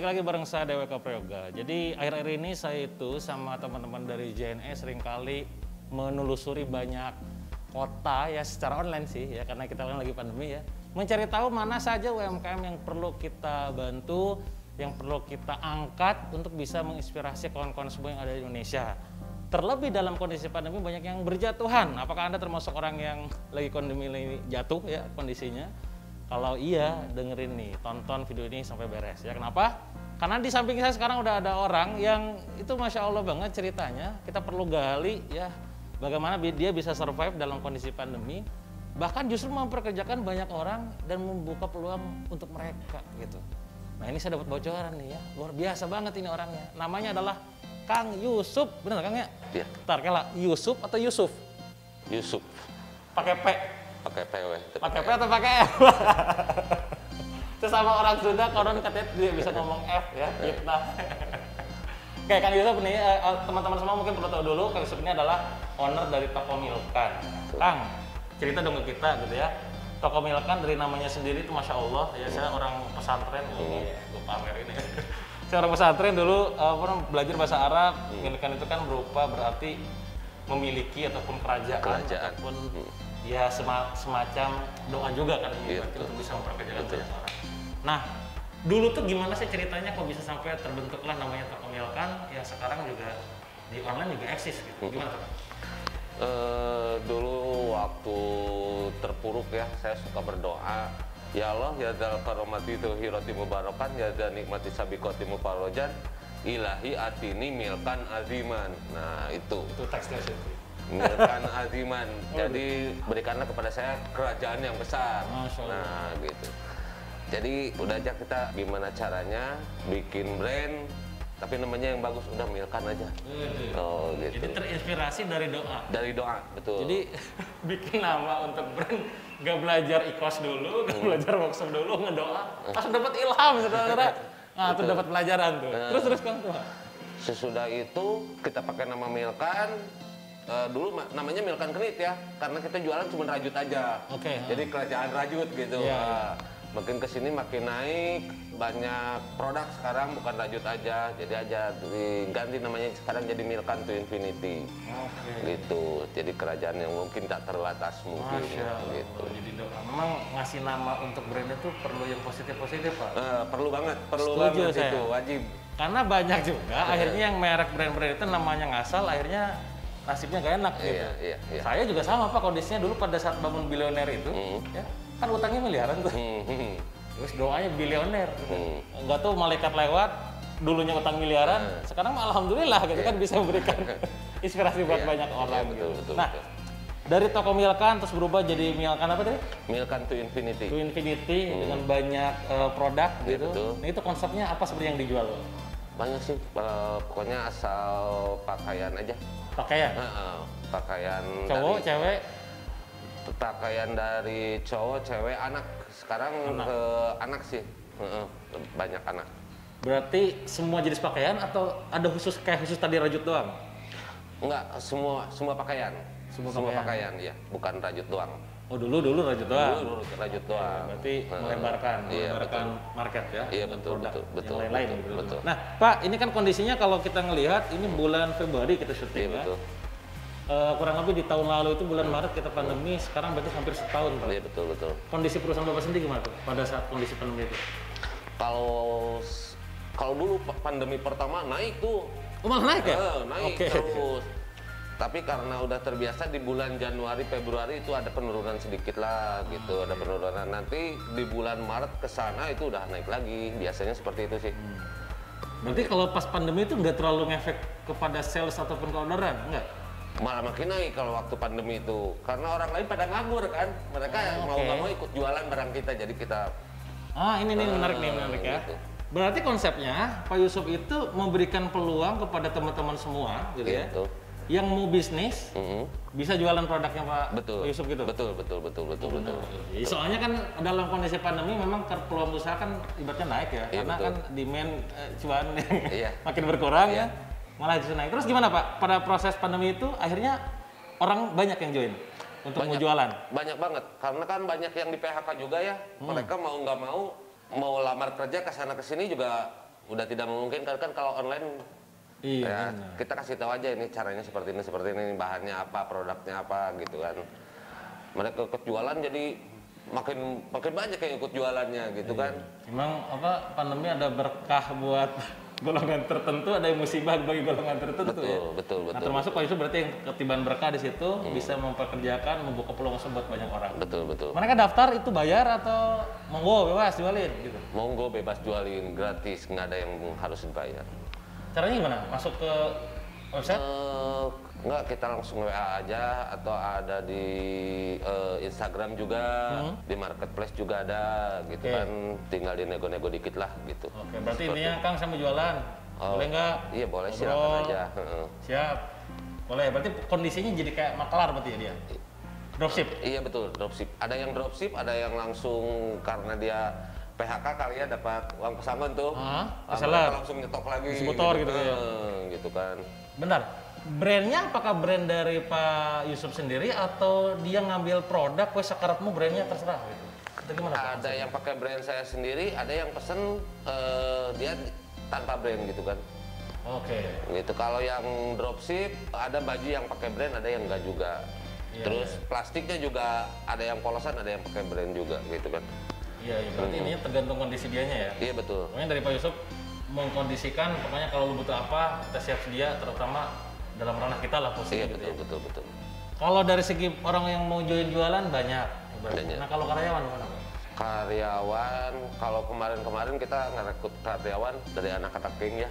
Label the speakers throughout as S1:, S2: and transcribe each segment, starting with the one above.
S1: lagi bareng saya DWK Prayoga. Jadi akhir-akhir ini saya itu sama teman-teman dari JNE seringkali menelusuri banyak kota ya secara online sih ya, karena kita lagi pandemi ya. Mencari tahu mana saja UMKM yang perlu kita bantu, yang perlu kita angkat untuk bisa menginspirasi kawan-kawan semua yang ada di Indonesia. Terlebih dalam kondisi pandemi banyak yang berjatuhan. Apakah Anda termasuk orang yang lagi pandemi ini jatuh ya kondisinya? Kalau iya, dengerin nih, tonton video ini sampai beres ya. Kenapa? Karena di samping saya sekarang udah ada orang yang itu Masya Allah banget ceritanya. Kita perlu gali ya, bagaimana dia bisa survive dalam kondisi pandemi. Bahkan justru memperkerjakan banyak orang dan membuka peluang untuk mereka gitu. Nah ini saya dapat bocoran nih ya, luar biasa banget ini orangnya. Namanya adalah Kang Yusuf, bener Kang ya?
S2: Iya.
S1: Ntar kela, Yusuf atau Yusuf?
S2: Yusuf.
S1: Pakai P?
S2: Pakai PW.
S1: Pakai P atau pakai F? Sesama orang Sunda, konon katanya dia bisa ngomong F ya, fitnah. Oke, Kang Yusuf nih, teman-teman semua mungkin perlu tahu dulu, Kang Yusuf ini adalah owner dari Toko Milkan. Kang, cerita dong ke kita gitu ya. Toko Milkan dari namanya sendiri itu Masya Allah, ya saya orang pesantren, gue pamer ini. Saya orang pesantren dulu pernah belajar bahasa Arab. Milkan itu kan berupa berarti memiliki ataupun kerajaan. Ataupun ya semacam doa juga kan ini untuk bisa memperkerjakan banyak orang. Nah, dulu tuh gimana sih ceritanya kok bisa sampai terbentuklah namanya Toko Milkan yang sekarang juga di online juga eksis gitu. Gimana tuh?
S2: Dulu waktu terpuruk ya, saya suka berdoa, ya Allah ya dal karomati itu hiroti mubarakan ya dan nikmati sabikoti mufarojan ilahi atini milkan aziman. Nah itu
S1: teksnya sih.
S2: Milkan aziman. Jadi berikanlah kepada saya kerajaan yang besar. Nah gitu. Jadi udah aja kita gimana caranya bikin brand tapi namanya yang bagus, udah Milkan aja. Oh gitu.
S1: Jadi terinspirasi dari doa.
S2: Dari doa, betul.
S1: Jadi bikin nama untuk brand, gak belajar ikhlas dulu, gak belajar workshop dulu, ngedoa, langsung dapat ilham saudara. Nah, itu dapat pelajaran tuh. Terus Kang tuh.
S2: Sesudah itu kita pakai nama Milkan. Dulu namanya Milkan Kenit ya, karena kita jualan cuma rajut aja.
S1: Oke.
S2: Jadi kerajaan rajut gitu.
S1: Iya.
S2: Makin kesini makin naik, banyak produk sekarang bukan rajut aja, jadi aja diganti namanya sekarang jadi Milkan to Infinity. Gitu. Jadi kerajaan yang mungkin tak terbatas mungkin. Gitu.
S1: Jadi memang ngasih nama untuk brandnya tuh perlu yang positif-positif Pak.
S2: Perlu banget,
S1: Setuju
S2: banget
S1: saya.
S2: itu wajib.
S1: Karena banyak juga akhirnya yang merek brand-brand itu namanya ngasal, akhirnya nasibnya gak enak gitu.
S2: Iya.
S1: Saya juga sama Pak kondisinya dulu pada saat bangun bilioner itu, ya, kan utangnya miliaran tuh. Terus doanya bilioner. Nggak tuh malaikat lewat, dulunya utang miliaran, sekarang alhamdulillah gitu kan bisa memberikan inspirasi buat banyak orang gitu.
S2: Betul,
S1: nah, dari Toko Milkan terus berubah jadi Milkan apa tadi?
S2: Milkan to Infinity.
S1: To Infinity dengan banyak produk gitu.
S2: Betul.
S1: Nah, itu konsepnya apa sebenarnya yang dijual?
S2: Banyak sih, pokoknya asal pakaian aja.
S1: Pakaian?
S2: Pakaian
S1: cowok,
S2: dari,
S1: cewek?
S2: Pakaian dari cowok, cewek, anak. Sekarang ke anak sih, banyak anak.
S1: Berarti semua jenis pakaian atau ada khusus kayak khusus tadi rajut doang?
S2: Enggak, semua pakaian. Semua pakaian ya, bukan rajut doang.
S1: Oh dulu rajut doang.
S2: Dulu rajut doang.
S1: Berarti melebarkan market ya.
S2: Iya betul.
S1: Yang lain-lain.
S2: Betul.
S1: Nah Pak, ini kan kondisinya kalau kita ngelihat ini bulan Februari kita syuting ya.
S2: Betul.
S1: Kurang lebih di tahun lalu itu bulan Maret kita pandemi, sekarang berarti hampir setahun Pak.
S2: Iya betul.
S1: Kondisi perusahaan Bapak sendiri gimana tuh pada saat kondisi pandemi itu?
S2: Kalau dulu pandemi pertama naik tuh.
S1: Oh malah naik ya?
S2: Naik terus. Tapi karena udah terbiasa di bulan Januari, Februari itu ada penurunan sedikit lah gitu, ada penurunan. Nanti di bulan Maret ke sana itu udah naik lagi, biasanya seperti itu sih.
S1: Berarti kalau pas pandemi itu nggak terlalu ngefek kepada sales ataupun keorderan, nggak?
S2: Malah makin naik kalau waktu pandemi itu, karena orang lain pada nganggur kan, mereka mau nggak mau ikut jualan barang kita, jadi kita.
S1: Ini menarik ya.
S2: Gitu.
S1: Berarti konsepnya Pak Yusuf itu memberikan peluang kepada teman-teman semua, gitu ya.
S2: Betul.
S1: Yang mau bisnis bisa jualan produknya Pak Yusuf gitu.
S2: Betul.
S1: Soalnya kan dalam kondisi pandemi memang peluang usaha kan ibaratnya naik ya, karena
S2: betul.
S1: kan demand cuan
S2: Iya.
S1: makin berkurang ya, malah justru naik. Terus gimana Pak? Pada proses pandemi itu akhirnya orang banyak yang join untuk mau jualan.
S2: Banyak banget, karena kan banyak yang di PHK juga ya. Mereka mau nggak mau lamar kerja ke sana ke sini juga udah tidak memungkinkan kan kalau online.
S1: Iya.
S2: Ya,
S1: Benar.
S2: kita kasih tahu aja ini caranya seperti ini, bahannya apa, produknya apa gitu kan. Mereka ikut jualan jadi makin banyak yang ikut jualannya gitu kan.
S1: Memang apa pandemi ada berkah buat golongan tertentu, ada yang musibah bagi golongan tertentu ya.
S2: Betul.
S1: Nah termasuk Pak Yusuf berarti yang ketiban berkah di situ bisa mempekerjakan, membuka peluang usaha buat banyak orang.
S2: Betul.
S1: Mereka daftar itu bayar atau monggo bebas jualin gitu?
S2: Monggo bebas jualin, gratis, nggak ada yang harus dibayar.
S1: Caranya gimana? Masuk ke website?
S2: Enggak, kita langsung WA aja atau ada di Instagram juga, di marketplace juga ada gitu kan, tinggal dinego-nego dikit lah gitu.
S1: Oke, berarti intinya Kang saya mau jualan, boleh nggak?
S2: Iya boleh,
S1: Ngobrol.
S2: silakan aja.
S1: Siap, boleh. Berarti kondisinya jadi kayak makelar berarti ya dia? Dropship?
S2: Iya betul, dropship. Ada yang dropship, ada yang langsung karena dia PHK kali ya dapat uang pesangon tuh.
S1: Reseller.
S2: Mereka langsung nyetok lagi.
S1: Distributor gitu ya?
S2: Gitu kan.
S1: Bentar, brandnya apakah brand dari Pak Yusuf sendiri atau dia ngambil produk, wes sakarepmu brandnya terserah gitu? Atau gimana Pak?
S2: Ada yang pakai brand saya sendiri, ada yang pesen dia tanpa brand gitu kan.
S1: Oke.
S2: Gitu. Kalau yang dropship ada baju yang pakai brand, ada yang enggak juga. Terus plastiknya juga ada yang polosan, ada yang pakai brand juga gitu kan.
S1: Iya, berarti ininya tergantung kondisi dianya ya?
S2: Iya betul.
S1: Pokoknya dari Pak Yusuf mengkondisikan, pokoknya kalau lu butuh apa, kita siap sedia, terutama dalam ranah kita lah posisi.
S2: Iya
S1: gitu
S2: betul,
S1: ya.
S2: betul.
S1: Kalau dari segi orang yang mau join jualan banyak.
S2: Banyak.
S1: Nah kalau karyawan gimana Pak?
S2: Karyawan, kalau kemarin kita ngerekrut karyawan dari anak-anak geng ya.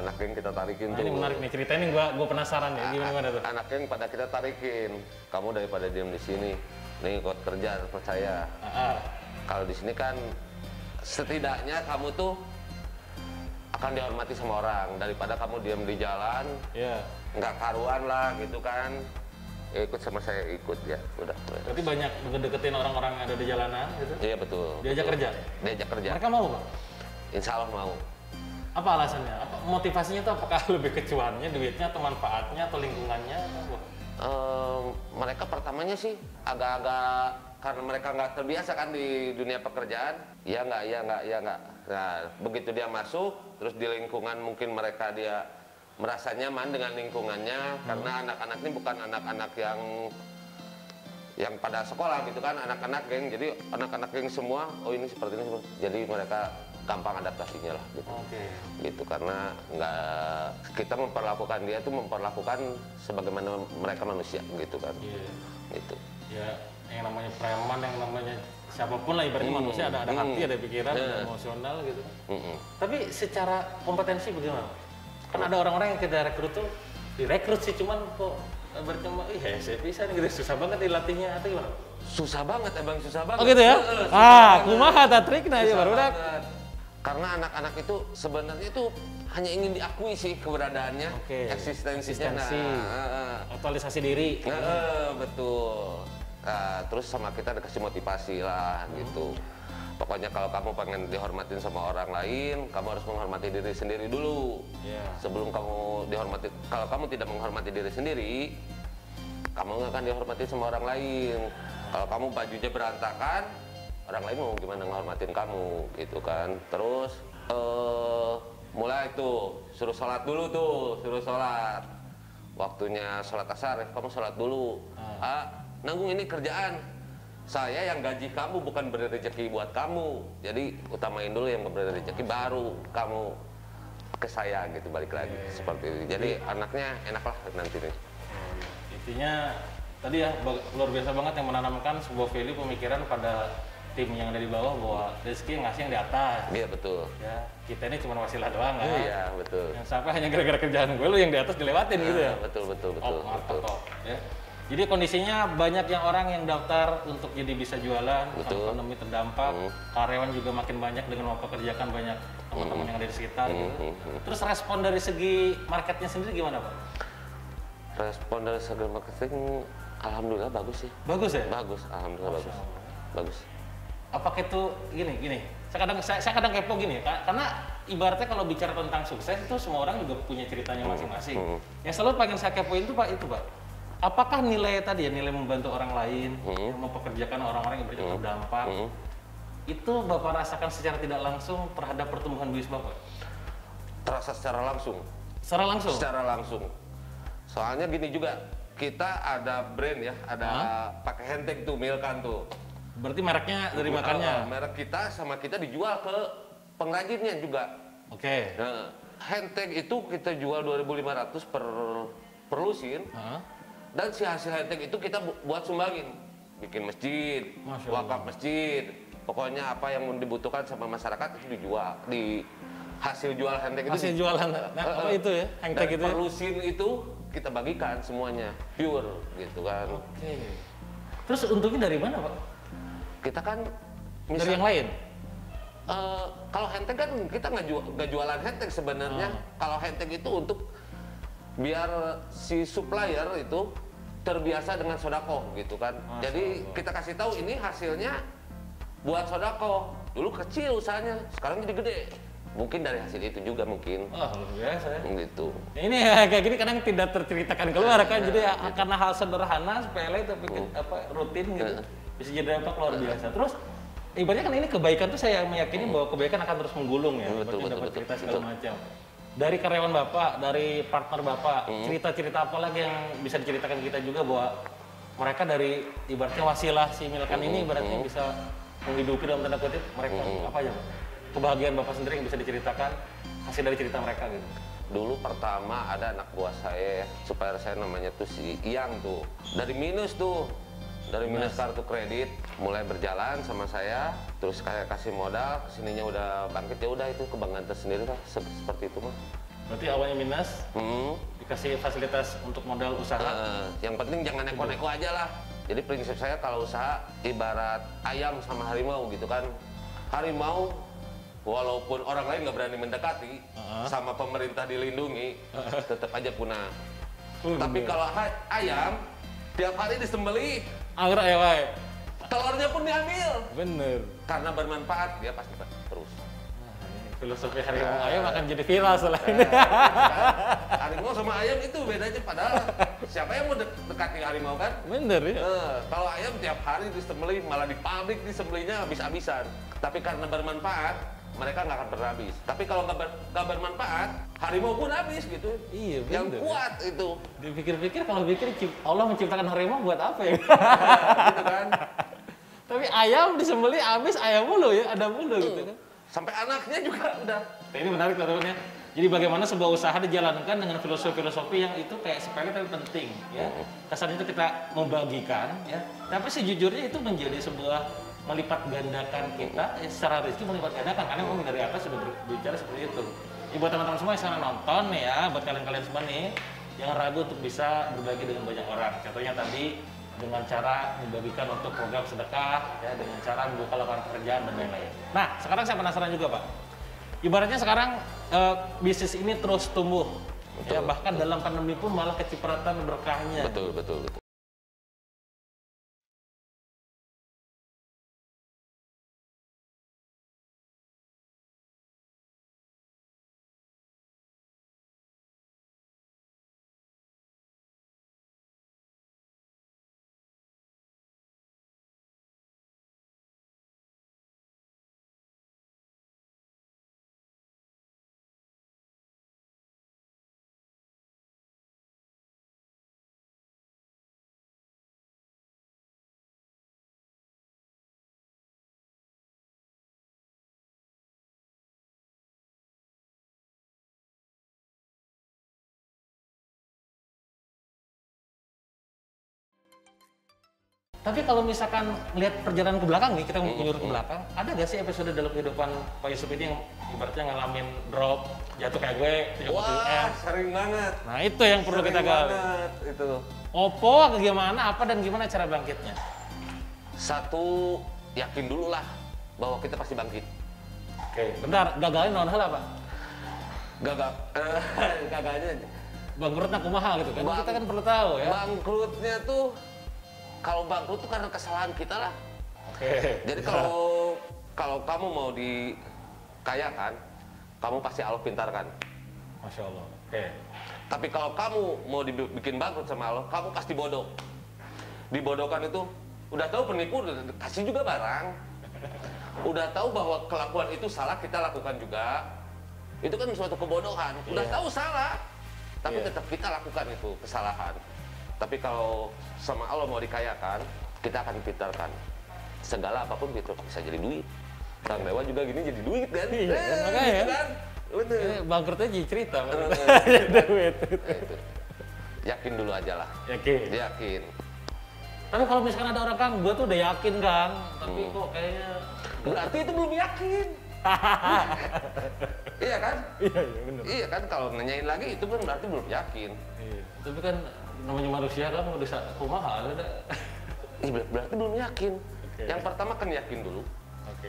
S2: Anak geng kita tarikin
S1: Nah,
S2: tuh.
S1: ini menarik nih ceritanya, nih gua penasaran ya gimana tuh.
S2: Anak geng pada kita tarikin. Kamu daripada diem di sini, nih ikut kerja percaya. Kalau di sini kan setidaknya kamu tuh akan dihormati sama orang daripada kamu diam di jalan, nggak karuan lah gitu kan. Ikut sama saya ikut ya, udah.
S1: Berarti banyak deketin orang-orang yang ada di jalanan gitu?
S2: Iya betul.
S1: Diajak kerja?
S2: Diajak kerja.
S1: Mereka mau Pak?
S2: Insya Allah mau.
S1: Apa alasannya? Apa motivasinya tuh? Apakah lebih ke cuannya, duitnya, atau manfaatnya, atau lingkungannya? Atau apa?
S2: Mereka pertamanya sih agak-agak karena mereka nggak terbiasa kan di dunia pekerjaan, ya nggak. Nah begitu dia masuk, terus di lingkungan mungkin mereka dia merasa nyaman dengan lingkungannya, karena anak-anak ini bukan anak-anak yang pada sekolah gitu kan, anak-anak geng, jadi anak-anak geng semua, oh ini seperti ini, jadi mereka gampang adaptasinya lah gitu. Gitu karena nggak, kita memperlakukan dia tuh memperlakukan sebagaimana mereka manusia gitu kan. Gitu.
S1: Ya yang namanya preman, yang namanya siapapun lah ibaratnya manusia ada hati, ada pikiran, ada emosional gitu. Tapi secara kompetensi bagaimana? Kan ada orang-orang yang kita rekrut tuh direkrut sih, cuman kok bercuma, saya bisa nih gitu, susah banget dilatihnya atau gimana?
S2: Susah banget, emang susah banget.
S1: Oh gitu ya? Kumaha triknya aja baru udah.
S2: Karena anak-anak itu sebenarnya itu hanya ingin diakui sih keberadaannya, eksistensinya.
S1: Aktualisasi diri.
S2: Betul. Terus sama kita dikasih motivasi lah gitu. Pokoknya kalau kamu pengen dihormatin sama orang lain, kamu harus menghormati diri sendiri dulu. Sebelum kamu dihormati, kalau kamu tidak menghormati diri sendiri, kamu nggak akan dihormati sama orang lain. Kalau kamu bajunya berantakan, orang lain mau gimana menghormatin kamu gitu kan. Terus mulai tuh suruh sholat dulu tuh, suruh sholat. Waktunya sholat asar, kamu sholat dulu. Nanggung ini kerjaan. Saya yang gaji kamu bukan beri rezeki buat kamu. Jadi utamain dulu yang beri rezeki, baru kamu ke saya gitu, balik lagi seperti itu. Jadi anaknya enak lah nanti nih.
S1: Intinya tadi ya luar biasa banget yang menanamkan sebuah value pemikiran pada tim yang ada di bawah bahwa rezeki yang ngasih yang di atas.
S2: Iya betul.
S1: Ya kita ini cuma wasilah doang kan.
S2: Iya betul.
S1: Yang sampai hanya gara-gara kerjaan gue, lu yang di atas dilewatin gitu ya.
S2: Betul.
S1: Ya. Jadi kondisinya banyak yang orang yang daftar untuk jadi bisa jualan, ekonomi terdampak, karyawan juga makin banyak dengan mempekerjakan banyak teman-teman yang ada di sekitar gitu. Terus respon dari segi marketnya sendiri gimana Pak?
S2: Respon dari segi marketing, alhamdulillah bagus sih.
S1: Bagus ya?
S2: Bagus, alhamdulillah bagus.
S1: Apakah itu gini? Saya kadang kepo gini, karena ibaratnya kalau bicara tentang sukses itu semua orang juga punya ceritanya masing-masing. Yang selalu pengen saya kepoin itu Pak. Apakah nilai tadi ya, nilai membantu orang lain, yang mempekerjakan orang-orang yang berdampak, itu Bapak rasakan secara tidak langsung terhadap pertumbuhan bisnis Bapak?
S2: Terasa secara langsung.
S1: Secara langsung?
S2: Secara langsung. Soalnya gini juga, kita ada brand ya, ada pakai Hentek tuh, Milkan tuh.
S1: Berarti mereknya dari makannya?
S2: Merek kita sama kita dijual ke pengrajinnya juga.
S1: Oke.
S2: Nah, Hentek itu kita jual 2.500 per lusin. Dan si hasil Hentek itu kita buat sumbangin. Bikin masjid, wakaf masjid. Pokoknya apa yang dibutuhkan sama masyarakat itu dijual. Di hasil jual Hentek itu.
S1: Hasil jualan. Nah, apa itu ya? Hentek itu.
S2: Per lusin itu kita bagikan semuanya pure gitu kan.
S1: Oke. Terus untungnya dari mana Pak?
S2: Kita kan
S1: dari yang lain?
S2: Kalau Hentek kan kita nggak jualan Hentek sebenarnya. Kalau Hentek itu untuk biar si supplier itu terbiasa dengan sodako gitu kan. Jadi kita kasih tahu ini hasilnya buat sodako. Dulu kecil usahanya, sekarang jadi gede. Mungkin dari hasil itu juga mungkin.
S1: Oh, luar biasa ya.
S2: Gitu.
S1: Ini ya, kayak gini kadang tidak terceritakan keluar kan. Jadi ya, karena hal sederhana, sepele tapi rutin gitu. Bisa jadi dampak luar biasa. Terus ibaratnya kan ini kebaikan tuh saya meyakini bahwa kebaikan akan terus menggulung ya.
S2: Betul,
S1: dapat
S2: betul,
S1: cerita
S2: betul,
S1: segala macam. Dari karyawan Bapak, dari partner Bapak, cerita-cerita apa lagi yang bisa diceritakan kita juga bahwa mereka dari ibaratnya wasilah si Milkan ini ibaratnya bisa menghidupi dalam tanda kutip mereka apa aja Pak? Kebahagiaan Bapak sendiri yang bisa diceritakan hasil dari cerita mereka gitu.
S2: Dulu pertama ada anak buah saya, supplier saya namanya tuh si Iyang tuh. Dari minus tuh, dari minus kartu kredit, mulai berjalan sama saya, terus kayak kasih modal, kesininya udah bangkit, ya udah itu kebanggaan tersendiri lah, seperti itu mah.
S1: Berarti awalnya minus, dikasih fasilitas untuk modal usaha.
S2: Yang penting jangan neko-neko aja lah. Jadi prinsip saya kalau usaha ibarat ayam sama harimau gitu kan. Harimau walaupun orang lain nggak berani mendekati, sama pemerintah dilindungi, tetap aja punah. Tapi kalau ayam, tiap hari disembelih,
S1: anggrek ya, Pak.
S2: telurnya pun diambil.
S1: Bener.
S2: Karena bermanfaat, dia pasti terus.
S1: Filosofi harimau ayam akan jadi viral setelah ini.
S2: Harimau sama ayam itu bedanya, padahal siapa yang mau dekati harimau kan?
S1: Bener ya.
S2: Kalau ayam tiap hari disembelih, malah di pabrik disembelihnya habis-habisan. Tapi karena bermanfaat, mereka nggak akan berhabis. Tapi kalau nggak bermanfaat, harimau pun habis gitu.
S1: Iya, bener.
S2: Yang kuat itu.
S1: Dipikir-pikir kalau pikir Allah menciptakan harimau buat apa ya?
S2: Gitu kan.
S1: Tapi ayam disembelih habis, ayam mulu ya, ada mulu gitu kan.
S2: Sampai anaknya juga udah.
S1: Nah, ini menarik teman-teman ya. Jadi bagaimana sebuah usaha dijalankan dengan filosofi-filosofi yang itu kayak sepele tapi penting ya. Kesan itu kita membagikan ya. Tapi sejujurnya itu menjadi sebuah melipat gandakan kita ya, secara rezeki melipat gandakan karena memang dari atas sudah berbicara seperti itu. Ya, buat teman-teman semua yang sekarang nonton ya, buat kalian-kalian semua nih yang ragu untuk bisa berbagi dengan banyak orang. Contohnya tadi dengan cara membagikan untuk program sedekah, ya, dengan cara membuka lapangan pekerjaan dan lain-lain. Nah, sekarang saya penasaran juga Pak. Ibaratnya sekarang bisnis ini terus tumbuh, ya, bahkan dalam pandemi pun malah kecipratan berkahnya.
S2: Betul, betul, betul.
S1: Tapi kalau misalkan melihat perjalanan ke belakang nih, kita menurut ke belakang, ada gak sih episode dalam kehidupan Pak Yusuf ini yang ibaratnya ngalamin drop, jatuh kayak gue, 30
S2: Wah, sering banget.
S1: Nah itu yang perlu kita gali.
S2: Itu.
S1: Opo, gimana, apa dan gimana cara bangkitnya?
S2: Satu, yakin dulu lah bahwa kita pasti bangkit.
S1: Oke, bentar, gagalnya non hal apa?
S2: Gagalnya
S1: Bangkrutnya kumaha gitu kan? Kita kan perlu tahu ya.
S2: bangkrutnya tuh, kalau bangkrut tuh karena kesalahan kita lah.
S1: Oke.
S2: Jadi kalau kamu mau dikayakan, kamu pasti Allah pintarkan.
S1: Masya Allah. Oke.
S2: Tapi kalau kamu mau dibikin bangkrut sama Allah, kamu pasti bodoh. Dibodohkan itu, udah tahu penipu, kasih juga barang. udah tahu bahwa kelakuan itu salah kita lakukan juga, itu kan suatu kebodohan. Udah tahu salah, tapi tetap kita lakukan itu kesalahan. Tapi kalau sama Allah mau dikayakan, kita akan pintarkan. Segala apapun itu bisa jadi duit. Kang Dewa juga gini jadi duit kan?
S1: Makanya
S2: gitu kan? Bener.
S1: Bangkrutnya jadi cerita.
S2: Duit. Itu. Yakin dulu aja lah. Yakin.
S1: Tapi kalau misalkan ada orang Kang, gua tuh udah yakin Kang, tapi kok kayaknya
S2: berarti itu belum yakin. Iya kan?
S1: Iya benar.
S2: Iya kan, kalau nanyain lagi itu kan berarti belum yakin.
S1: Iya. Tapi kan namanya manusia kan udah kumaha ada.
S2: Berarti belum yakin. Yang pertama kan yakin dulu.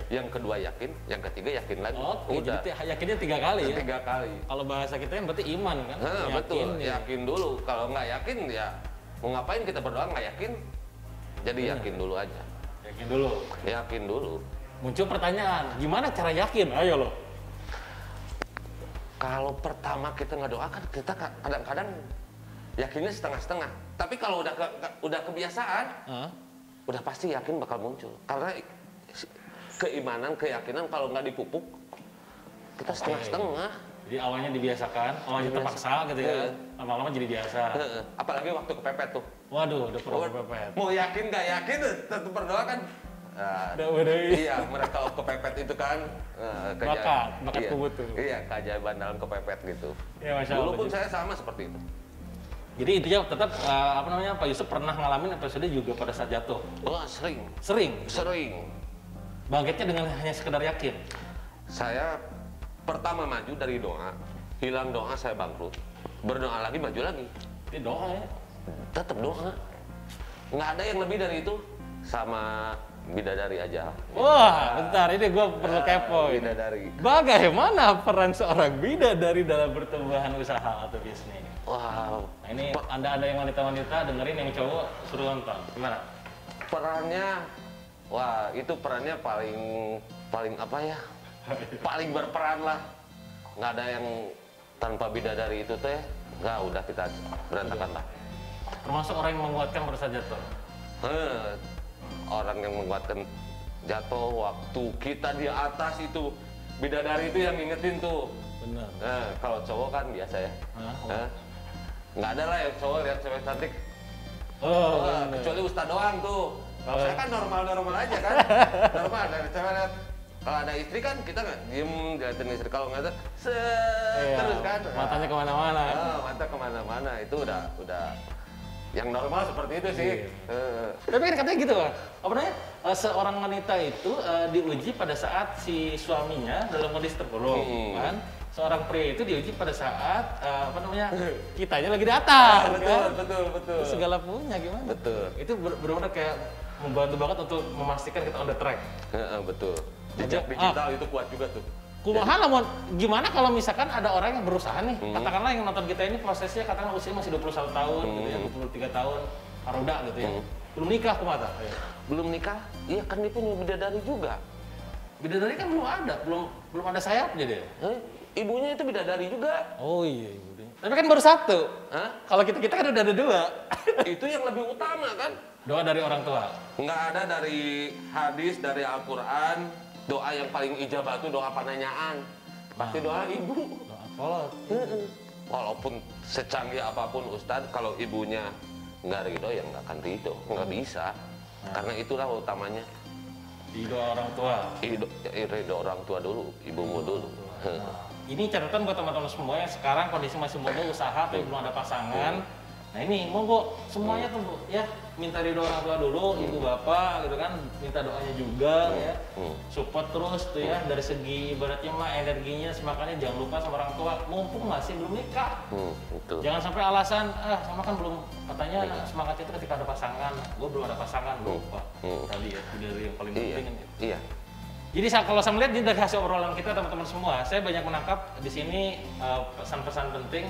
S2: Yang kedua yakin, yang ketiga yakin lagi.
S1: Udah. Jadi yakinnya 3 kali ya?
S2: 3 kali.
S1: Kalau bahasa kita yang berarti iman kan?
S2: Nah, betul, yakin dulu. Kalau nggak yakin ya mau ngapain kita berdoa nggak yakin? Jadi yakin dulu aja. Yakin dulu.
S1: Muncul pertanyaan, gimana cara yakin? Ayo loh.
S2: Kalau pertama kita nggak doakan, kita kadang-kadang yakinnya setengah-setengah. Tapi kalau udah kebiasaan, udah pasti yakin bakal muncul. Karena keimanan, keyakinan kalau nggak dipupuk, kita setengah-setengah.
S1: Jadi awalnya dibiasakan, awalnya terpaksa gitu ya, lama-lama jadi biasa.
S2: Apalagi waktu kepepet tuh.
S1: Waduh, udah pernah kepepet.
S2: Mau yakin nggak yakin, tetap berdoa kan. Iya, mereka kepepet itu kan.
S1: Bakat kubut tuh.
S2: Iya, keajaiban dalam kepepet gitu.
S1: Ya, Masya Allah.
S2: Dulu pun saya sama seperti itu.
S1: Jadi intinya tetap Pak Yusuf pernah ngalamin episode juga pada saat jatuh.
S2: Wah, sering.
S1: Sering. Bangkitnya dengan hanya sekedar yakin.
S2: Saya pertama maju dari doa, hilang doa saya bangkrut. Berdoa lagi, maju lagi.
S1: Itu doa ya?
S2: Tetap doa. Nggak ada yang lebih dari itu. Sama bidadari aja.
S1: Wah, bentar, ini gue perlu kepo.
S2: Bidadari.
S1: Bagaimana peran seorang bidadari dalam pertumbuhan usaha atau bisnis?
S2: Wow.
S1: Nah, ini ada yang wanita-wanita dengerin, yang cowok suruh nonton. Gimana?
S2: Perannya, wah itu perannya paling apa ya? Paling berperan lah. Nggak ada yang tanpa bidadari itu teh. Nggak, udah kita berantakan lah.
S1: Termasuk orang yang menguatkan pada saat jatuh.
S2: Orang yang menguatkan jatuh waktu kita di atas itu, bidadari itu yang ngingetin tuh.
S1: Benar.
S2: Kalau cowok kan biasa ya. Nggak ada lah yang cowok lihat cewek cantik. Kecuali ustad doang tuh. Kalau saya kan normal-normal aja kan. Normal, dari cewek lihat. Kalau ada istri kan kita nggak diem liatin istri. Kalau nggak ada, terus kan.
S1: Matanya kemana-mana.
S2: Mata kemana-mana, itu udah yang normal seperti itu sih.
S1: Tapi kan katanya gitu, apa namanya, seorang wanita itu diuji pada saat si suaminya dalam kondisi terpuruk, kan? Seorang pria itu diuji pada saat kitanya lagi di atas.
S2: Betul.
S1: Itu segala punya gimana?
S2: Betul.
S1: Itu benar-benar kayak membantu banget untuk memastikan kita on the track.
S2: Betul. Jejak digital itu kuat juga tuh.
S1: Kumaha namun gimana kalau misalkan ada orang yang berusaha nih, katakanlah yang nonton kita ini prosesnya katakanlah usia masih 21 tahun gitu ya, 23 tahun, aruda gitu ya. Belum nikah kumaha?
S2: Belum nikah? Iya kan dia punya bidadari juga.
S1: Bidadari kan belum ada sayapnya dia.
S2: Ibunya itu bidadari juga.
S1: Oh iya, ibunya. Tapi kan baru satu. Kalau kita kan udah ada 2.
S2: Itu yang lebih utama kan?
S1: Doa dari orang tua.
S2: Nggak ada dari hadis, dari Al-Quran. Doa yang paling ijabah itu doa penanyaan. Pasti doa ibu.
S1: Doa kolot.
S2: Walaupun secanggih apapun Ustadz, kalau ibunya nggak ridho ya nggak akan ridho. Nggak bisa. Karena itulah utamanya.
S1: Ridho orang tua.
S2: Ridho orang tua dulu, ibumu dulu.
S1: Ini catatan buat teman-teman semua yang sekarang kondisi masih muda, usaha tapi belum ada pasangan. Nah ini monggo semuanya tuh Bu, ya minta ridho orang tua dulu, ibu bapak gitu kan, minta doanya juga ya, support terus tuh ya dari segi ibaratnya mah energinya, semangatnya jangan lupa sama orang tua, mumpung masih belum nikah. Jangan sampai alasan sama kan belum, katanya semangat itu ketika ada pasangan, gue belum ada pasangan, lupa tadi ya, dari yang paling penting kan.
S2: Iya.
S1: Jadi kalau saya melihat dari hasil obrolan kita teman-teman semua, saya banyak menangkap di sini pesan-pesan penting.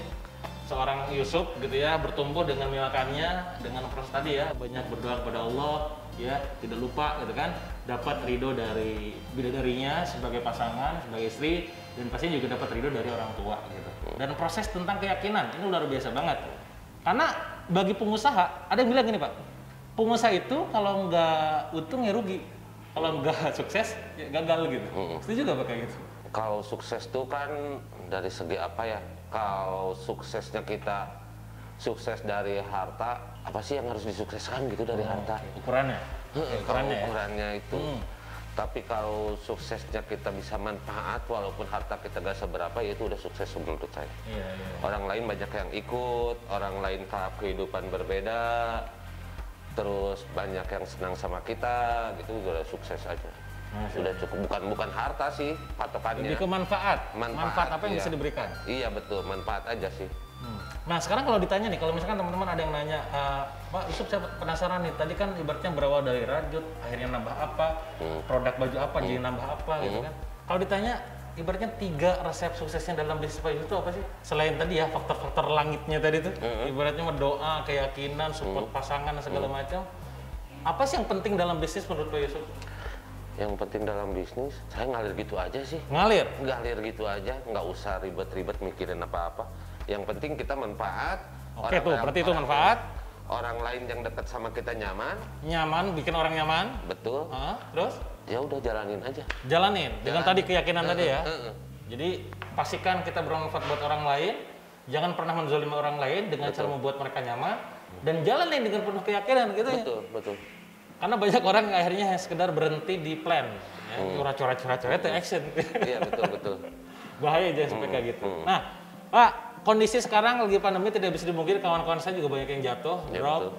S1: Seorang Yusuf gitu ya, bertumbuh dengan milakannya, dengan proses tadi ya, banyak berdoa kepada Allah ya, tidak lupa gitu kan, dapat ridho dari bidadarinya sebagai pasangan, sebagai istri, dan pastinya juga dapat ridho dari orang tua gitu. Dan proses tentang keyakinan ini luar biasa banget, karena bagi pengusaha ada yang bilang gini Pak, pengusaha itu kalau nggak untung ya rugi. Kalau nggak sukses, ya gagal gitu. Setuju nggak Pak kayak gitu?
S2: Kalau sukses tuh kan dari segi apa ya? Kalau suksesnya kita sukses dari harta, apa sih yang harus disukseskan gitu dari harta?
S1: Ukurannya?
S2: Kalau ukurannya itu. Tapi kalau suksesnya kita bisa manfaat walaupun harta kita gak seberapa, ya itu udah sukses menurut saya.
S1: Iya.
S2: Orang lain banyak yang ikut, orang lain tahap kehidupan berbeda, terus banyak yang senang sama kita, gitu udah sukses aja. Sudah cukup, bukan harta sih patokannya.
S1: Lebih ke manfaat. Manfaat apa yang
S2: iya.
S1: bisa diberikan?
S2: Iya betul, manfaat aja sih.
S1: Nah sekarang kalau ditanya nih, kalau misalkan teman-teman ada yang nanya, Pak Yusuf saya penasaran nih, tadi kan ibaratnya berawal dari rajut, akhirnya nambah apa, produk baju apa, jadi nambah apa gitu kan. Kalau ditanya, ibaratnya 3 resep suksesnya dalam bisnis Pak Yusuf itu apa sih? Selain tadi ya, faktor-faktor langitnya tadi tuh, ibaratnya doa, keyakinan, support pasangan, dan segala macam. Apa sih yang penting dalam bisnis menurut Pak Yusuf?
S2: Yang penting dalam bisnis, saya ngalir gitu aja sih.
S1: Ngalir?
S2: Ngalir gitu aja, nggak usah ribet-ribet mikirin apa-apa. Yang penting kita manfaat.
S1: Oke tuh, berarti itu manfaat.
S2: Orang lain yang dekat sama kita nyaman.
S1: Nyaman, bikin orang nyaman.
S2: Betul.
S1: Terus?
S2: Ya udah jalanin aja.
S1: Jalanin, dengan tadi keyakinan tadi ya. Jadi pastikan kita bermanfaat buat orang lain. Jangan pernah menzalimi orang lain dengan cara membuat mereka nyaman. Dan jalanin dengan penuh keyakinan gitu ya.
S2: Betul.
S1: Karena banyak orang yang akhirnya sekedar berhenti di plan. Curhat-curhat itu action.
S2: Iya betul.
S1: Bahaya jangan sampai kayak gitu. Nah, Pak, kondisi sekarang lagi pandemi tidak bisa dimungkiri, kawan-kawan saya juga banyak yang jatuh, drop,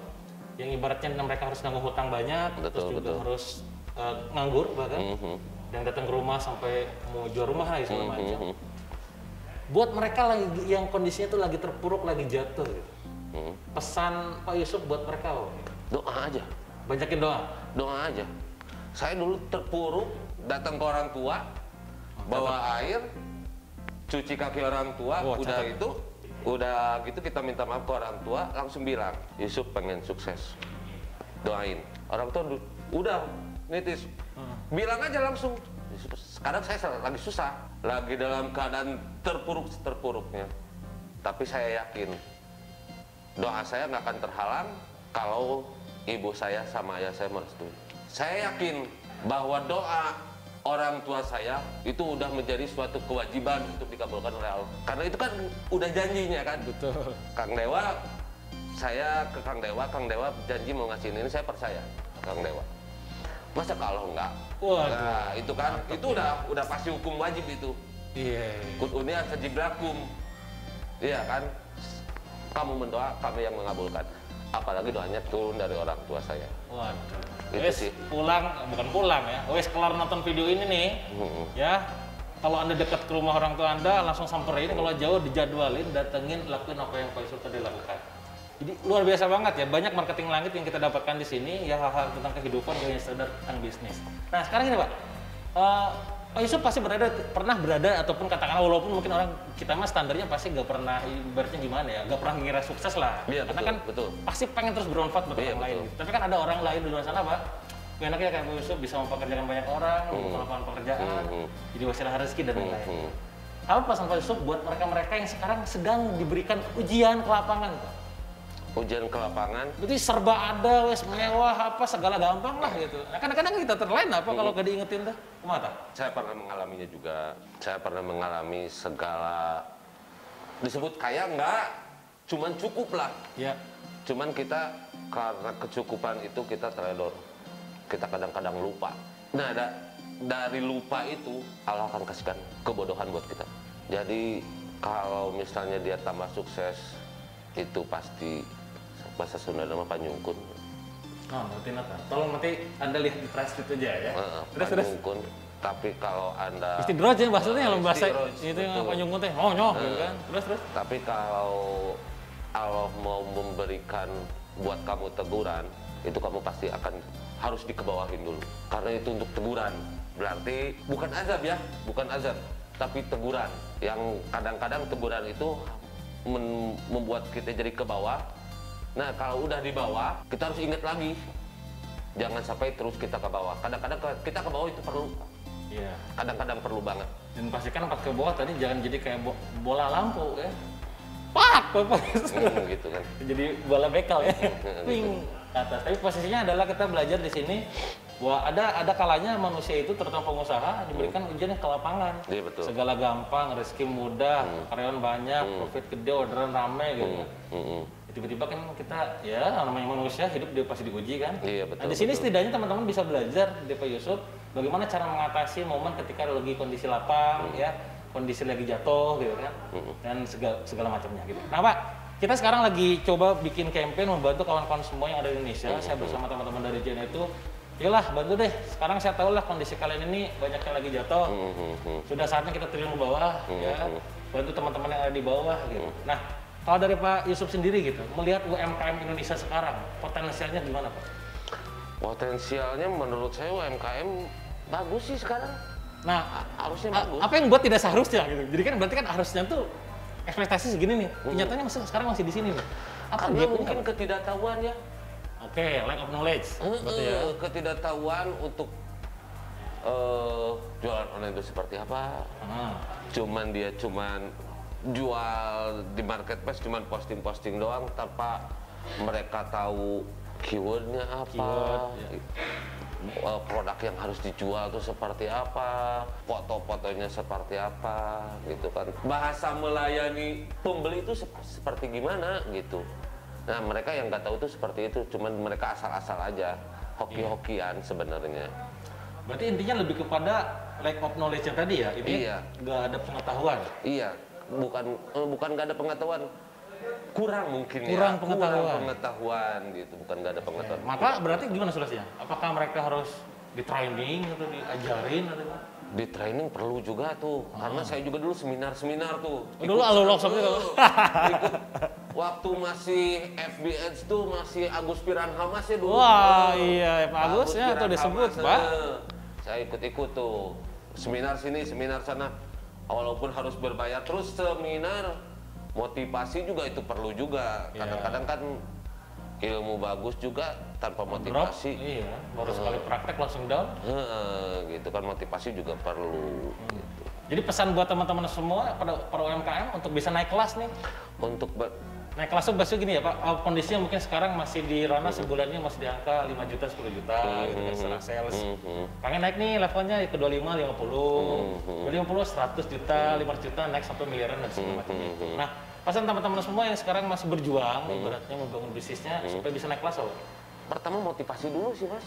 S1: yang ibaratnya mereka harus nanggung hutang banyak, terus juga harus nganggur bahkan, yang datang ke rumah sampai mau jual rumah lagi segala macam. Buat mereka lagi yang kondisinya tuh lagi terpuruk, lagi jatuh gitu. Pesan Pak Yusuf buat mereka apa?
S2: Doa aja.
S1: Banyakin doa.
S2: Doa aja. Saya dulu terpuruk, datang ke orang tua, bawa air, cuci kaki orang tua, udah gitu kita minta maaf ke orang tua, langsung bilang, Yusuf pengen sukses, doain. Orang tua udah nitis, bilang aja langsung. Sekarang saya lagi susah, lagi dalam keadaan terpuruknya. Tapi saya yakin doa saya nggak akan terhalang kalau ibu saya sama ayah saya merestui. Saya yakin bahwa doa orang tua saya itu udah menjadi suatu kewajiban untuk dikabulkan oleh Allah. Karena itu kan udah janjinya kan.
S1: Betul.
S2: Kang Dewa, saya ke Kang Dewa janji mau ngasih ini, saya percaya Kang Dewa. Masa kalau enggak? Nah, itu kan, itu udah pasti hukum wajib itu.
S1: Iya.
S2: Kut unia sajiblakum. Iya kan? Kamu mendoa, kami yang mengabulkan. Apalagi doanya turun dari orang tua saya.
S1: Waduh.
S2: Itu sih.
S1: Bukan pulang ya. Wes kelar nonton video ini nih, ya. Kalau Anda dekat ke rumah orang tua Anda, langsung samperin. Kalau jauh dijadwalin, datengin, lakuin apa yang Pak Yusuf tadi lakukan. Jadi luar biasa banget ya. Banyak marketing langit yang kita dapatkan di sini, ya hal-hal tentang kehidupan, gak hanya sekedar tentang bisnis. Nah sekarang ini Pak, Pak Yusuf pasti pernah berada ataupun katakanlah walaupun mungkin orang kita mah standarnya pasti nggak pernah, ibaratnya gimana ya, nggak pernah mengira sukses lah.
S2: Iya,
S1: karena
S2: betul,
S1: kan pasti pengen terus bermanfaat buat orang lain. Tapi kan ada orang lain di luar sana Pak, enaknya kayak Pak Yusuf bisa mempekerjakan banyak orang, membuka lapangan pekerjaan, jadi wasilah rezeki dan lain-lain. Apa pesan Pak Yusuf buat mereka-mereka yang sekarang sedang diberikan ujian ke lapangan Pak?
S2: Ujian ke lapangan.
S1: Berarti serba ada, wes mewah, apa segala gampang lah gitu. Nah, kadang-kadang kita terlain apa kalau gak diingetin dah, kemana?
S2: Saya pernah mengalaminya juga. Saya pernah mengalami segala disebut kaya enggak, cuman cukup lah.
S1: Ya.
S2: Cuman kita karena kecukupan itu kita teledor. Kita kadang-kadang lupa. Nah, dari lupa itu Allah akan kasihkan kebodohan buat kita. Jadi kalau misalnya dia tambah sukses, itu pasti bahasa Sunda nama panyungkun.
S1: Oh, ngerti nata. Tolong nanti Anda lihat di transkrip aja ya.
S2: Panyungkun. Tapi kalau Anda
S1: istidroj ya bahasanya yang bahasa
S2: istidroj,
S1: itu yang panyungkun teh. Oh, nyoh gitu kan. Terus.
S2: Tapi kalau Allah mau memberikan buat kamu teguran, itu kamu pasti akan harus dikebawahin dulu. Karena itu untuk teguran. Berarti bukan azab ya, bukan azab, tapi teguran. Yang kadang-kadang teguran itu membuat kita jadi ke bawah. Nah, kalau udah di bawah, kita harus ingat lagi. Jangan sampai terus kita ke bawah. Kadang-kadang kita ke bawah itu perlu.
S1: Iya.
S2: Kadang-kadang perlu banget.
S1: Dan pastikan pas ke bawah tadi jangan jadi kayak bola lampu ya. Pak,
S2: gitu kan.
S1: Jadi bola bekal ya. Ping ke atas. Tapi posisinya adalah kita belajar di sini Wah, ada kalanya manusia itu terutama pengusaha diberikan ujian yang ke lapangan.
S2: Iya betul.
S1: Segala gampang, rezeki mudah, karyawan banyak, profit gede, orderan rame gitu. Tiba-tiba kan kita ya namanya manusia hidup dia pasti diuji kan.
S2: Iya betul.
S1: Nah, di sini setidaknya teman-teman bisa belajar dari Pak Yusuf bagaimana cara mengatasi momen ketika lagi kondisi lapang ya, kondisi lagi jatuh gitu kan. Dan segala macamnya gitu. Nah, Pak, kita sekarang lagi coba bikin campaign membantu kawan-kawan semua yang ada di Indonesia. Saya bersama teman-teman dari JNE itu, yalah bantu deh. Sekarang saya tahu lah kondisi kalian ini banyak yang lagi jatuh. Sudah saatnya kita turun ke bawah, ya. Bantu teman-teman yang ada di bawah gitu. Nah, kalau dari Pak Yusuf sendiri gitu, melihat UMKM Indonesia sekarang, potensialnya gimana Pak?
S2: Potensialnya menurut saya UMKM bagus sih sekarang.
S1: Nah,
S2: Harusnya bagus.
S1: apa yang buat tidak seharusnya gitu? Jadi kan berarti kan harusnya tuh ekspektasi segini nih. Kenyataannya sekarang masih di sini nih. Apa
S2: Karena
S1: gapnya,
S2: mungkin
S1: Pak?
S2: ketidaktahuan ya.
S1: Oke, lack of knowledge. Berarti ya.
S2: Ketidaktahuan untuk jualan online itu seperti apa. Dia cuman jual di marketplace, cuman posting-posting doang tanpa mereka tahu keywordnya apa, produk yang harus dijual itu seperti apa, foto-fotonya seperti apa, gitu kan. Bahasa melayani pembeli itu seperti gimana gitu. Nah, mereka yang nggak tahu itu seperti itu, cuman mereka asal-asal aja, hoki-hokian sebenarnya.
S1: Berarti intinya lebih kepada lack of knowledge yang tadi ya, ini
S2: Iya.
S1: nggak ada pengetahuan.
S2: Iya, bukan nggak ada pengetahuan, kurang mungkin
S1: Kurang
S2: ya.
S1: pengetahuan.
S2: Kurang pengetahuan gitu, bukan nggak ada pengetahuan.
S1: Maka berarti gimana solusinya? Apakah mereka harus di training atau diajarin atau apa?
S2: Di training perlu juga tuh, karena saya juga dulu seminar tuh.
S1: Dulu alur gitu.
S2: Ikut waktu masih FBH tuh masih Agus Piranha masih dulu.
S1: Wah, iya Pak Agus ya tuh
S2: Piranha
S1: disebut,
S2: Mas,
S1: Pak.
S2: Saya ikut tuh. Seminar sini, seminar sana. Walaupun harus berbayar, terus seminar motivasi juga itu perlu juga. Kadang-kadang kan ilmu bagus juga tanpa motivasi.
S1: Iya, baru sekali praktek langsung down.
S2: Gitu kan, motivasi juga perlu. Gitu.
S1: Jadi pesan buat teman-teman semua pada UMKM untuk bisa naik kelas nih.
S2: Untuk
S1: Naik kelas tuh biasanya gini ya Pak, kondisinya mungkin sekarang masih di ranah sebulannya masih di angka 5 juta, 10 juta gitu kan secara sales. Pengen naik nih levelnya ke 25, 50, 50, 100 juta, 500 juta, naik 1 miliaran dan segala macam itu. Nah, pesan teman-teman semua yang sekarang masih berjuang, ibaratnya membangun bisnisnya supaya bisa naik kelas apa?
S2: pertama motivasi dulu sih Mas.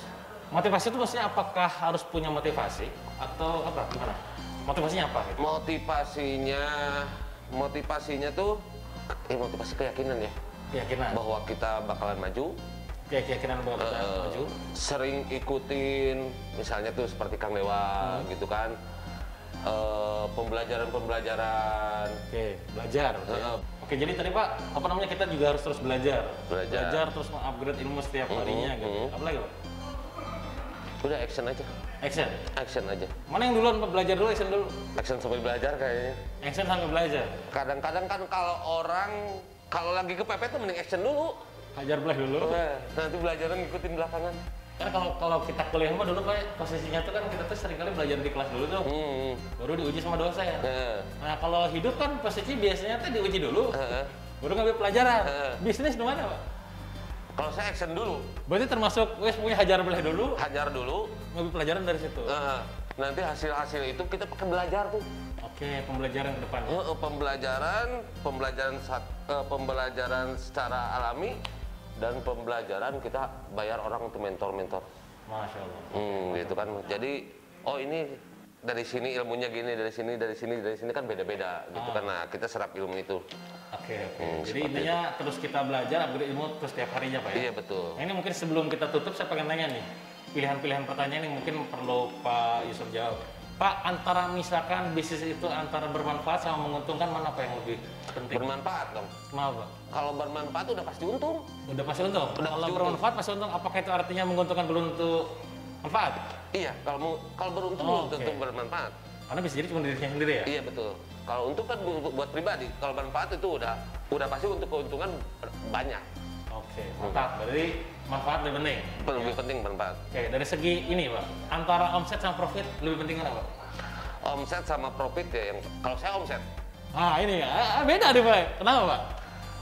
S1: Motivasi itu maksudnya apakah harus punya motivasi atau apa? Gimana? Motivasinya apa? Gitu?
S2: Motivasinya tuh motivasi keyakinan ya.
S1: Keyakinan.
S2: Bahwa kita bakalan maju.
S1: Keyakinan bahwa kita maju.
S2: Sering ikutin, misalnya tuh seperti Kang Dewa gitu kan. Pembelajaran.
S1: Oke, belajar. Oke, jadi tadi Pak, apa namanya kita juga harus terus belajar. Belajar terus mengupgrade ilmu setiap harinya gitu. Apa lagi Pak?
S2: Udah action aja. Action aja.
S1: Mana yang duluan Pak? Belajar dulu, action dulu?
S2: Action sampai belajar kayaknya.
S1: Action sampai belajar?
S2: Kadang-kadang kan kalau lagi kepepet tuh mending action dulu.
S1: Hajar belah dulu.
S2: Nanti belajaran ngikutin belakangan.
S1: Karena kalau kita kuliah mah dulu Pak, posisinya tuh kan kita tuh seringkali belajar di kelas dulu tuh. Baru diuji sama dosen. Nah kalau hidup kan posisi biasanya tuh diuji dulu. Baru ngambil pelajaran. Bisnis di mana Pak?
S2: Kalau saya action dulu.
S1: Berarti termasuk wes punya hajar belah dulu.
S2: Hajar dulu.
S1: Ngambil pelajaran dari situ.
S2: Nanti hasil itu kita pakai belajar tuh.
S1: Oke, pembelajaran ke depan.
S2: Pembelajaran secara alami dan pembelajaran kita bayar orang untuk mentor.
S1: Masya Allah.
S2: Gitu kan. Jadi, ini dari sini ilmunya gini, dari sini kan beda-beda gitu kan. Nah, kita serap ilmu itu.
S1: Oke. Jadi intinya terus kita belajar, upgrade ilmu terus setiap harinya Pak ya?
S2: Iya, betul.
S1: Nah, ini mungkin sebelum kita tutup saya pengen nanya nih, pilihan-pilihan pertanyaan yang mungkin perlu Pak Yusuf jawab. Pak, antara misalkan bisnis itu antara bermanfaat sama menguntungkan, mana Pak yang lebih penting?
S2: Bermanfaat dong.
S1: Kenapa Pak?
S2: Kalau bermanfaat udah pasti untung.
S1: Udah pasti untung? Kalau bermanfaat pasti untung, apakah itu artinya menguntungkan belum tentu manfaat?
S2: Iya, kalau beruntung belum tentu bermanfaat.
S1: Karena bisa jadi cuma dirinya sendiri ya?
S2: Iya, betul. Kalau untung kan buat pribadi, kalau manfaat itu udah pasti untuk keuntungan banyak.
S1: Oke, mantap. Berarti manfaat lebih penting?
S2: Lebih penting manfaat.
S1: Oke, dari segi ini Pak, antara omset sama profit lebih penting mana Pak?
S2: Omset sama profit ya, kalau saya omset.
S1: Ini beda deh Pak, kenapa Pak?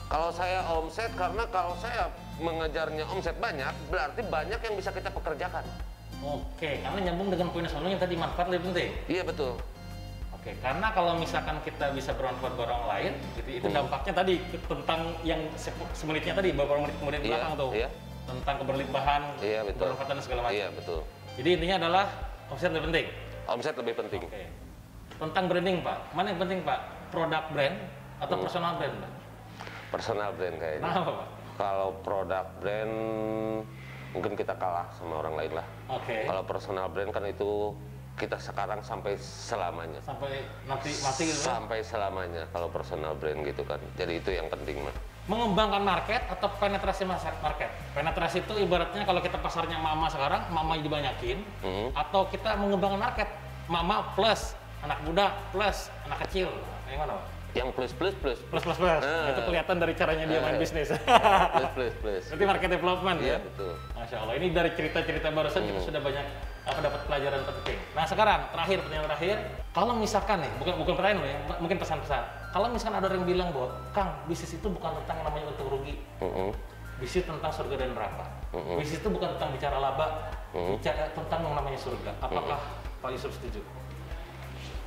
S2: Kalau saya omset, karena kalau saya mengejarnya omset banyak, berarti banyak yang bisa kita pekerjakan.
S1: Oke, karena nyambung dengan poin sebelumnya yang tadi manfaat lebih penting.
S2: Iya betul.
S1: Oke, karena kalau misalkan kita bisa bermanfaat buat orang lain, gitu, itu dampaknya tadi tentang yang semenitnya tadi, beberapa menit kemudian
S2: Iya,
S1: belakang tuh,
S2: iya.
S1: tentang keberlimpahan,
S2: Iya, betul.
S1: kebermanfaatan dan segala macam.
S2: Iya betul.
S1: Jadi intinya adalah omset lebih penting.
S2: Omset lebih penting.
S1: Oke. Tentang branding Pak, mana yang penting Pak? Produk brand atau personal brand Pak?
S2: Personal brand kayaknya.
S1: Kenapa Pak?
S2: Kalau produk brand mungkin kita kalah sama orang lain lah.
S1: Oke.
S2: Kalau personal brand kan itu kita sekarang sampai selamanya.
S1: Sampai nanti mati gitu Pak?
S2: Sampai selamanya kalau personal brand gitu kan. Jadi itu yang penting mah.
S1: Mengembangkan market atau penetrasi market? Penetrasi itu ibaratnya kalau kita pasarnya mama sekarang, mama dibanyakin, atau kita mengembangkan market, mama plus anak muda plus anak kecil, yang mana Pak?
S2: Yang plus.
S1: Nah, itu kelihatan dari caranya dia main bisnis.
S2: Plus.
S1: Berarti market development
S2: Iya
S1: ya?
S2: betul.
S1: Masya Allah, ini dari cerita-cerita barusan kita sudah banyak dapat pelajaran penting. Nah sekarang, pertanyaan terakhir, kalau misalkan nih, bukan pertanyaan loh ya, mungkin pesan-pesan. Kalau misalkan ada orang yang bilang bahwa, Kang, bisnis itu bukan tentang yang namanya untung rugi. Bisnis tentang surga dan neraka. Bisnis itu bukan tentang bicara laba, bicara tentang yang namanya surga. Apakah Pak Yusuf setuju?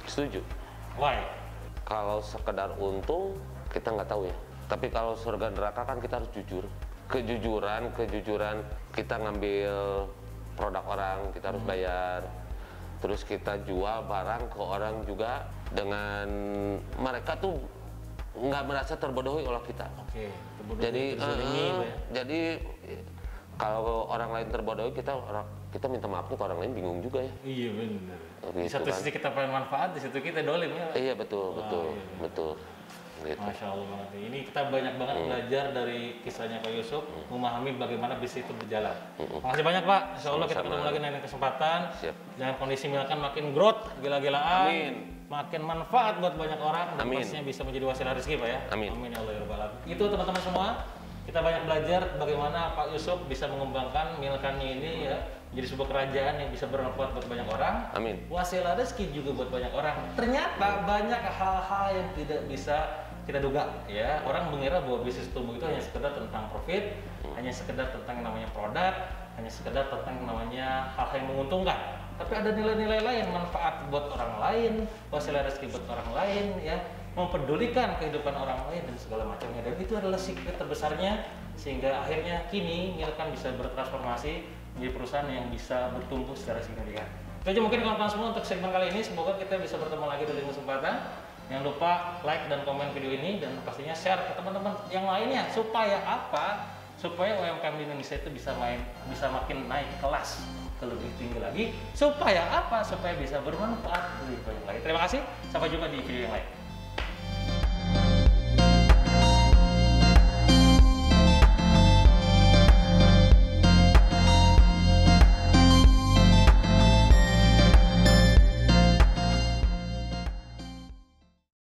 S2: Setuju.
S1: Why?
S2: Kalau sekedar untung kita nggak tahu ya. Tapi kalau surga neraka kan kita harus jujur. Kejujuran kita ngambil produk orang kita harus bayar. Terus kita jual barang ke orang juga dengan mereka tuh nggak merasa terbodohi oleh kita.
S1: Oke.
S2: Jadi kalau orang lain terbodohi kita minta maaf tuh ke orang lain bingung juga ya.
S1: Iya benar.
S2: Gitu
S1: Di satu
S2: kan.
S1: sisi kita pengen manfaat, di situ kita dolim ya.
S2: Iya betul. Gitu.
S1: Masya Allah banget. Ini kita banyak banget belajar dari kisahnya Pak Yusuf, memahami bagaimana bisnis itu berjalan. Makasih banyak Pak. Insya Allah kita ketemu lagi lain kesempatan.
S2: Siap.
S1: Dengan kondisi misalkan makin growth, gila-gilaan.
S2: Amin.
S1: Makin manfaat buat banyak orang dan
S2: Amin.
S1: pastinya bisa menjadi wasilah rezeki Pak ya.
S2: Amin.
S1: Amin ya Allah ya Rabbal Alamin. Itu teman-teman semua. Kita banyak belajar bagaimana Pak Yusuf bisa mengembangkan milkannya ini ya menjadi sebuah kerajaan yang bisa bermanfaat buat banyak orang.
S2: Amin.
S1: Wasilah rezeki juga buat banyak orang. Ternyata banyak hal-hal yang tidak bisa kita duga ya. Orang mengira bahwa bisnis tumbuh itu hanya sekedar tentang profit, hanya sekedar tentang yang namanya produk, hanya sekedar tentang yang namanya hal yang menguntungkan. Tapi ada nilai-nilai lain, manfaat buat orang lain, wasilah rezeki buat orang lain ya, mempedulikan kehidupan orang lain dan segala macamnya. Dan itu adalah secret terbesarnya sehingga akhirnya kini Milkan bisa bertransformasi menjadi perusahaan yang bisa bertumbuh secara signifikan. Itu aja mungkin kawan-kawan semua untuk segmen kali ini. Semoga kita bisa bertemu lagi di lain kesempatan. Jangan lupa like dan komen video ini dan pastinya share ke teman-teman yang lainnya supaya apa? Supaya UMKM di Indonesia itu bisa makin naik kelas ke lebih tinggi lagi. Supaya apa? Supaya bisa bermanfaat lebih banyak lagi. Terima kasih. Sampai jumpa di video yang lain.